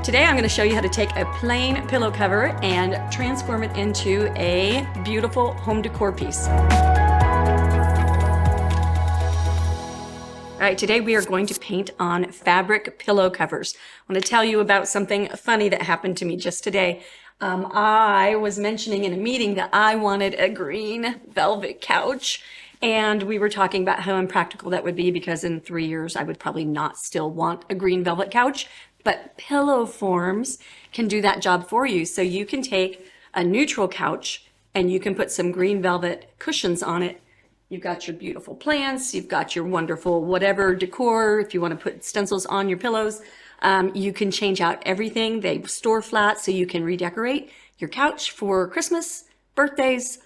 Today I'm going to show you how to take a plain pillow cover and transform it into a beautiful home decor piece. All right, today we are going to paint on fabric pillow covers. I want to tell you about something funny that happened to me just today. I was mentioning in a meeting that I wanted a green velvet couch, and we were talking about how impractical that would be because in 3 years I would probably not still want a green velvet couch. But pillow forms can do that job for you. So you can take a neutral couch and you can put some green velvet cushions on it. You've got your beautiful plants, you've got your wonderful whatever decor. If you want to put stencils on your pillows, you can change out everything. They store flat so you can redecorate your couch for Christmas, birthdays,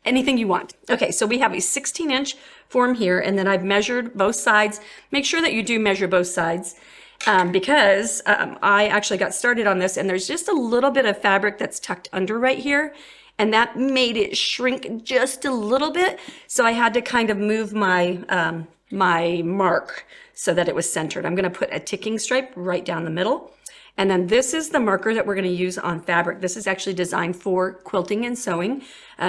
anything you want. Okay, so we have a 16-inch form here, and then I've measured both sides. Make sure that you do measure both sides. Because I actually got started on this and there's just a little bit of fabric that's tucked under right here, and that made it shrink just a little bit. So I had to kind of move my, my mark so that it was centered. I'm gonna put a ticking stripe right down the middle. And then this is the marker that we're gonna use on fabric. This is actually designed for quilting and sewing.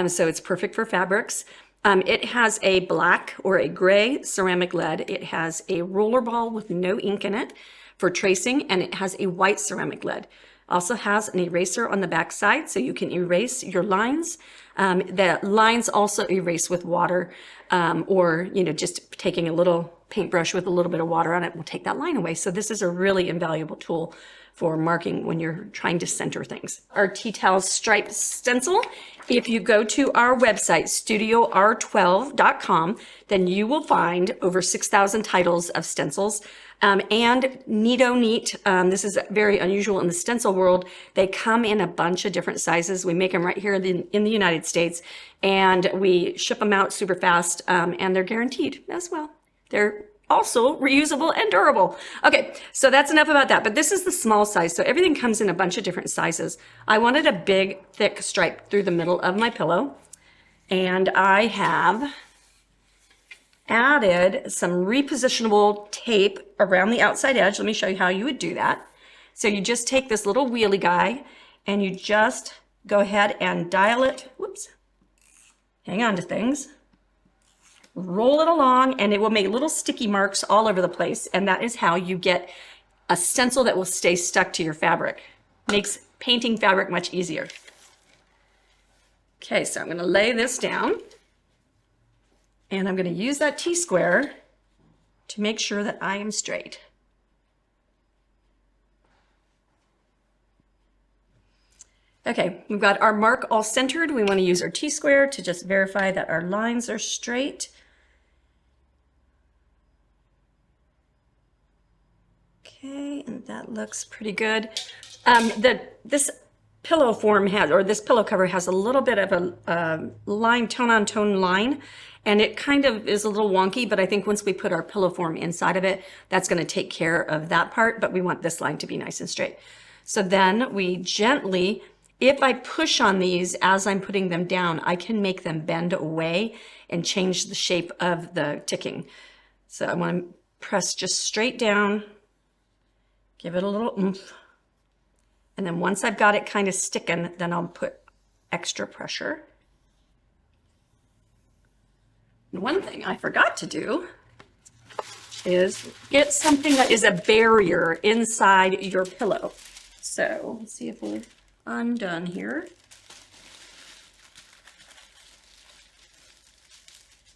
So it's perfect for fabrics. It has a black or a gray ceramic lead. It has a roller ball with no ink in it for tracing, and it has a white ceramic lead. Also has an eraser on the back side so you can erase your lines. The lines also erase with water, or just taking a little paintbrush with a little bit of water on it will take that line away. So this is a really invaluable tool for marking when you're trying to center things. Our tea towel stripe stencil. If you go to our website, studior12.com, then you will find over 6,000 titles of stencils. And Neato Neat, this is very unusual in the stencil world. They come in a bunch of different sizes. We make them right here in the United States, and we ship them out super fast, and they're guaranteed as well. They're also reusable and durable. Okay, so that's enough about that, but this is the small size, so everything comes in a bunch of different sizes. I wanted a big, thick stripe through the middle of my pillow, and I have added some repositionable tape around the outside edge. Let me show you how you would do that. So you just take this little wheelie guy and you just go ahead and dial it. Whoops, hang on to things. Roll it along and it will make little sticky marks all over the place. And that is how you get a stencil that will stay stuck to your fabric. Makes painting fabric much easier. Okay, so I'm gonna lay this down. And I'm going to use that T-square to make sure that I am straight. Okay, we've got our mark all centered. We want to use our T-square to just verify that our lines are straight. Okay, and that looks pretty good. This pillow form has, or this pillow cover has a little bit of a line, tone-on-tone line. And it kind of is a little wonky, but I think once we put our pillow form inside of it, that's going to take care of that part, but we want this line to be nice and straight. So then we gently, if I push on these as I'm putting them down, I can make them bend away and change the shape of the ticking. So I want to press just straight down, give it a little oomph. And then once I've got it kind of sticking, then I'll put extra pressure. One thing I forgot to do is get something that is a barrier inside your pillow. So let's see if we're undone here.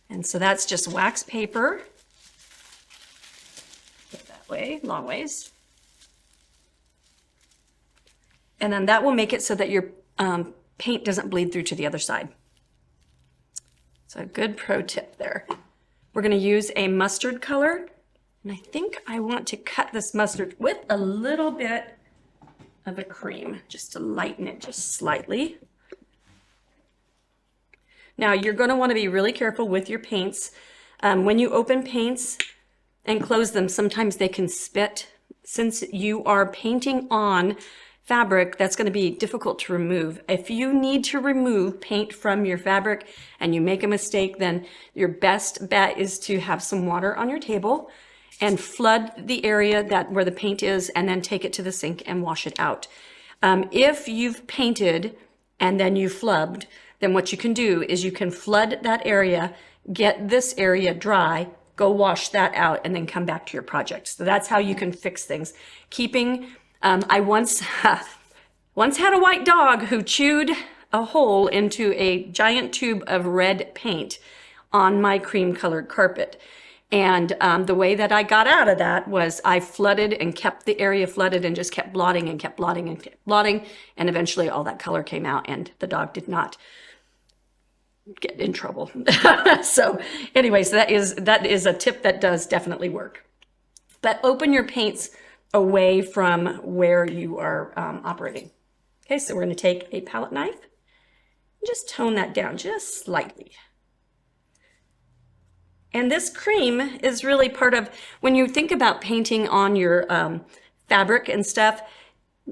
And so that's just wax paper. Go that way, long ways. And then that will make it so that your paint doesn't bleed through to the other side. So a good pro tip there. We're going to use a mustard color, and I think I want to cut this mustard with a little bit of a cream just to lighten it just slightly. Now you're going to want to be really careful with your paints. When you open paints and close them, sometimes they can spit. Since you are painting on fabric, that's going to be difficult to remove. If you need to remove paint from your fabric and you make a mistake, then your best bet is to have some water on your table and flood the area where the paint is, and then take it to the sink and wash it out. If you've painted and then you flubbed, then what you can do is you can flood that area, get this area dry, go wash that out, and then come back to your project. So that's how you can fix things. I once had a white dog who chewed a hole into a giant tube of red paint on my cream colored carpet. And the way that I got out of that was I flooded and kept the area flooded and just kept blotting and kept blotting and kept blotting. And eventually all that color came out and the dog did not get in trouble. So anyways, that is a tip that does definitely work. But open your paints away from where you are operating. Okay, so we're going to take a palette knife and just tone that down just slightly. And this cream is really part of, when you think about painting on your fabric and stuff,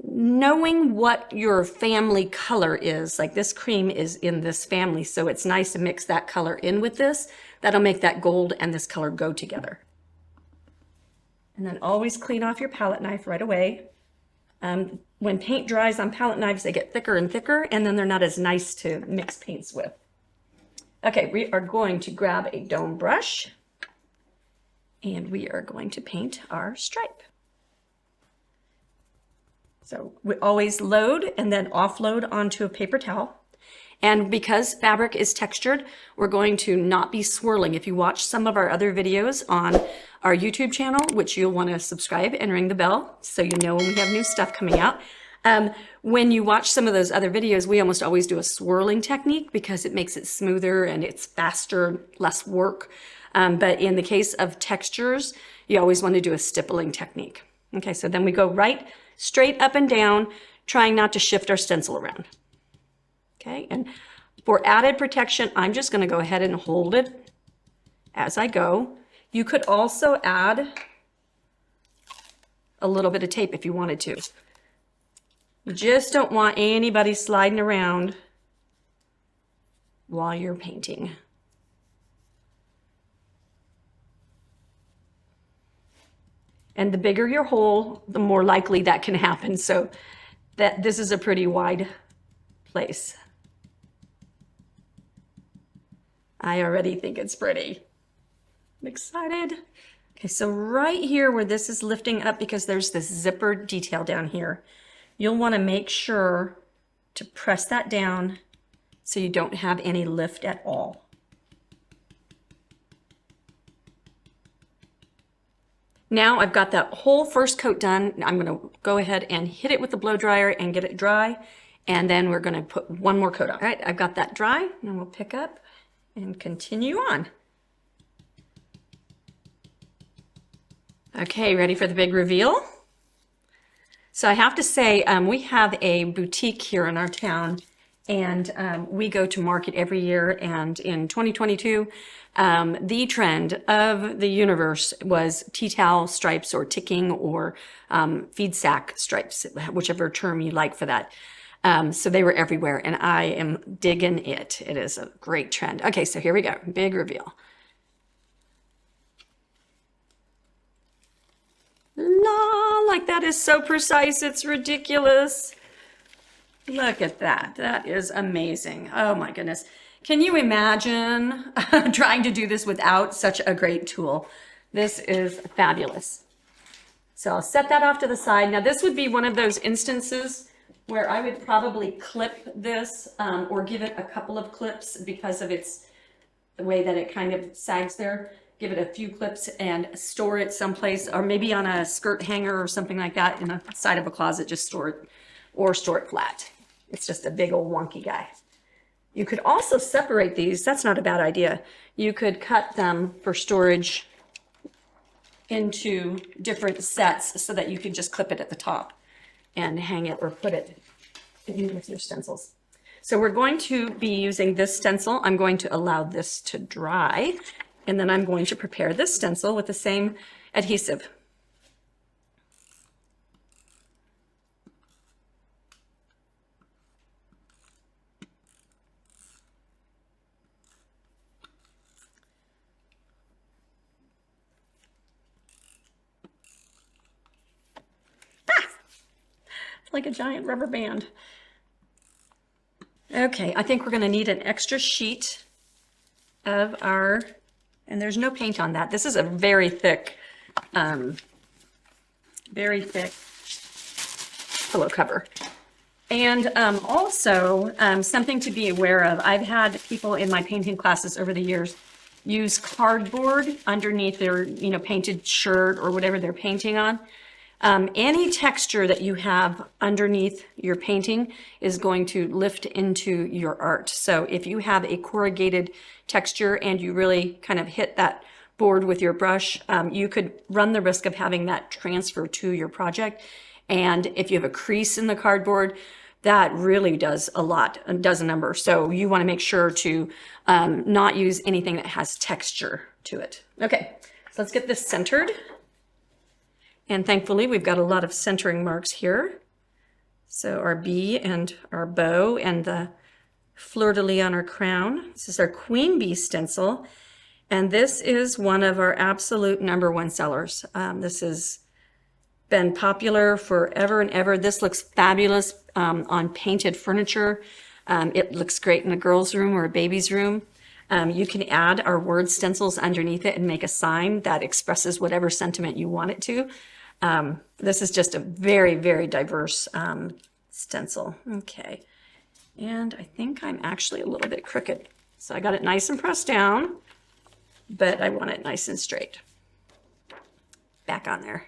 knowing what your family color is, like this cream is in this family, so it's nice to mix that color in with this. That'll make that gold and this color go together. And then always clean off your palette knife right away. When paint dries on palette knives, they get thicker and thicker, and then they're not as nice to mix paints with. Okay, we are going to grab a dome brush and we are going to paint our stripe. So we always load and then offload onto a paper towel. And because fabric is textured, we're going to not be swirling. If you watch some of our other videos on our YouTube channel, which you'll want to subscribe and ring the bell so you know when we have new stuff coming out. When you watch some of those other videos, we almost always do a swirling technique because it makes it smoother and it's faster, less work. But in the case of textures, you always want to do a stippling technique. Okay, so then we go right straight up and down, trying not to shift our stencil around. Okay, and for added protection, I'm just going to go ahead and hold it as I go. You could also add a little bit of tape if you wanted to. You just don't want anybody sliding around while you're painting. And the bigger your hole, the more likely that can happen. So this is a pretty wide place. I already think it's pretty. I'm excited. Okay, so right here where this is lifting up, because there's this zipper detail down here, you'll want to make sure to press that down so you don't have any lift at all. Now I've got that whole first coat done. I'm going to go ahead and hit it with the blow dryer and get it dry. And then we're going to put one more coat on. All right, I've got that dry, and we'll pick up and continue on. Okay, ready for the big reveal? So I have to say, we have a boutique here in our town, and we go to market every year. And in 2022, the trend of the universe was tea towel stripes or ticking or feed sack stripes, whichever term you like for that. So they were everywhere, and I am digging it. It is a great trend. Okay, so here we go. Big reveal. La, like that is so precise, it's ridiculous. Look at that. That is amazing. Oh my goodness. Can you imagine trying to do this without such a great tool? This is fabulous. So I'll set that off to the side. Now this would be one of those instances where I would probably clip this or give it a couple of clips because of the way that it kind of sags there. Give it a few clips and store it someplace, or maybe on a skirt hanger or something like that in the side of a closet. Just store it, or store it flat. It's just a big old wonky guy. You could also separate these. That's not a bad idea. You could cut them for storage into different sets so that you could just clip it at the top and hang it or put it in with your stencils. So we're going to be using this stencil. I'm going to allow this to dry, and then I'm going to prepare this stencil with the same adhesive. like a giant rubber band. Okay, I think we're going to need an extra sheet of our, and there's no paint on that. This is a very thick pillow cover. And also something to be aware of, I've had people in my painting classes over the years use cardboard underneath their, painted shirt or whatever they're painting on. Any texture that you have underneath your painting is going to lift into your art. So if you have a corrugated texture and you really kind of hit that board with your brush, you could run the risk of having that transfer to your project. And if you have a crease in the cardboard, that really does a lot, does a number. So you want to make sure to not use anything that has texture to it. Okay, so let's get this centered. And thankfully, we've got a lot of centering marks here. So our bee and our bow and the fleur-de-lis on our crown. This is our queen bee stencil. And this is one of our absolute #1 sellers. This has been popular forever and ever. This looks fabulous on painted furniture. It looks great in a girl's room or a baby's room. You can add our word stencils underneath it and make a sign that expresses whatever sentiment you want it to. This is just a very, very diverse stencil. Okay, and I think I'm actually a little bit crooked. So I got it nice and pressed down, but I want it nice and straight. Back on there.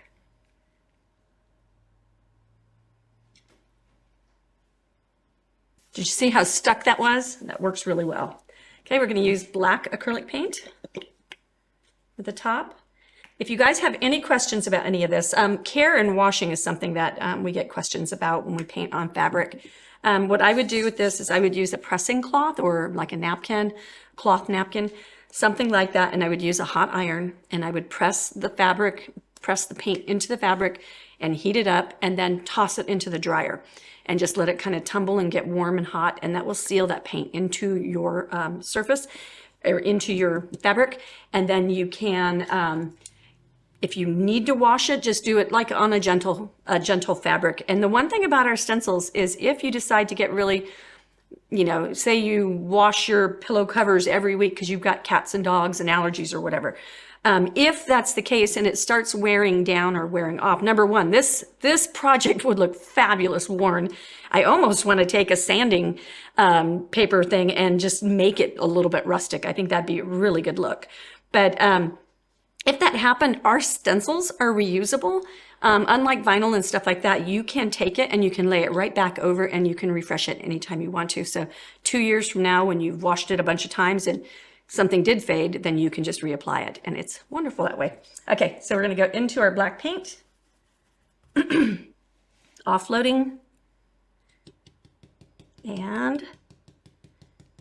Did you see how stuck that was? That works really well. Okay, we're going to use black acrylic paint at the top. If you guys have any questions about any of this, care and washing is something that we get questions about when we paint on fabric. What I would do with this is I would use a pressing cloth or like a napkin, cloth napkin, something like that, and I would use a hot iron and I would press the fabric, press the paint into the fabric and heat it up and then toss it into the dryer and just let it kind of tumble and get warm and hot, and that will seal that paint into your surface or into your fabric. And then you can, if you need to wash it, just do it like on a gentle fabric. And the one thing about our stencils is if you decide to get really, say you wash your pillow covers every week because you've got cats and dogs and allergies or whatever. If that's the case and it starts wearing down or wearing off, number one, this project would look fabulous worn. I almost want to take a sanding paper thing and just make it a little bit rustic. I think that'd be a really good look. But if that happened, our stencils are reusable. Unlike vinyl and stuff like that, you can take it and you can lay it right back over and you can refresh it anytime you want to. So 2 years from now, when you've washed it a bunch of times and something did fade, then you can just reapply it, and it's wonderful that way. Okay, so we're going to go into our black paint, offloading, and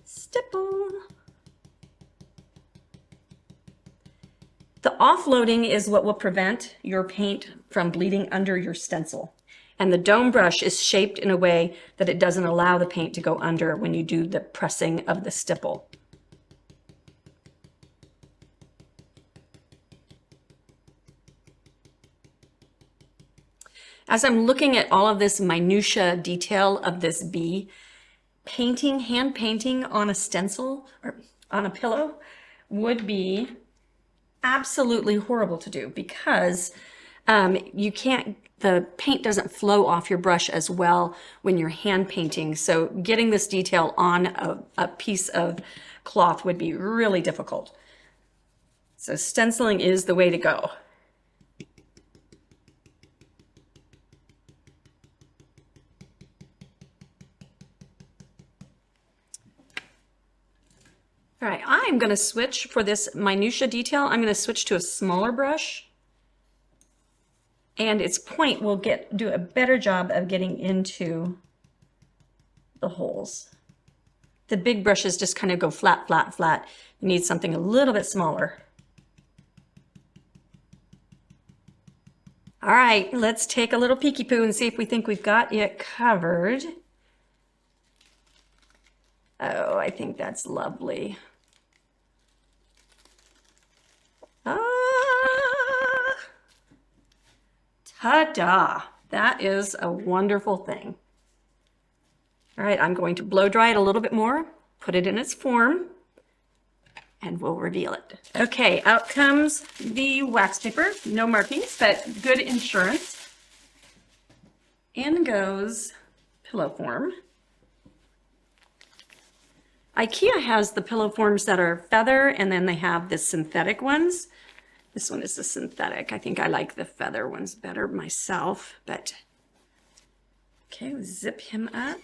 stipple. The offloading is what will prevent your paint from bleeding under your stencil. And the dome brush is shaped in a way that it doesn't allow the paint to go under when you do the pressing of the stipple. As I'm looking at all of this minutia detail of this bee, hand painting on a stencil or on a pillow would be absolutely horrible to do because the paint doesn't flow off your brush as well when you're hand painting. So getting this detail on a piece of cloth would be really difficult. So stenciling is the way to go. All right, I'm going to switch for this minutia detail. I'm going to switch to a smaller brush, and its point will do a better job of getting into the holes. The big brushes just kind of go flat, flat, flat. You need something a little bit smaller. All right, let's take a little peeky poo and see if we think we've got it covered. Oh, I think that's lovely. Ah, ta-da. That is a wonderful thing. All right, I'm going to blow dry it a little bit more, put it in its form, and we'll reveal it. Okay, out comes the wax paper. No markings, but good insurance. In goes pillow form. Ikea has the pillow forms that are feather, and then they have the synthetic ones. This one is the synthetic. I think I like the feather ones better myself, but okay, we'll zip him up.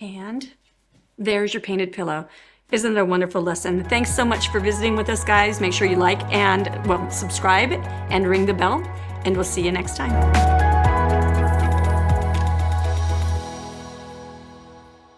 And there's your painted pillow. Isn't it a wonderful lesson? Thanks so much for visiting with us, guys. Make sure you like and, well, subscribe and ring the bell, and we'll see you next time.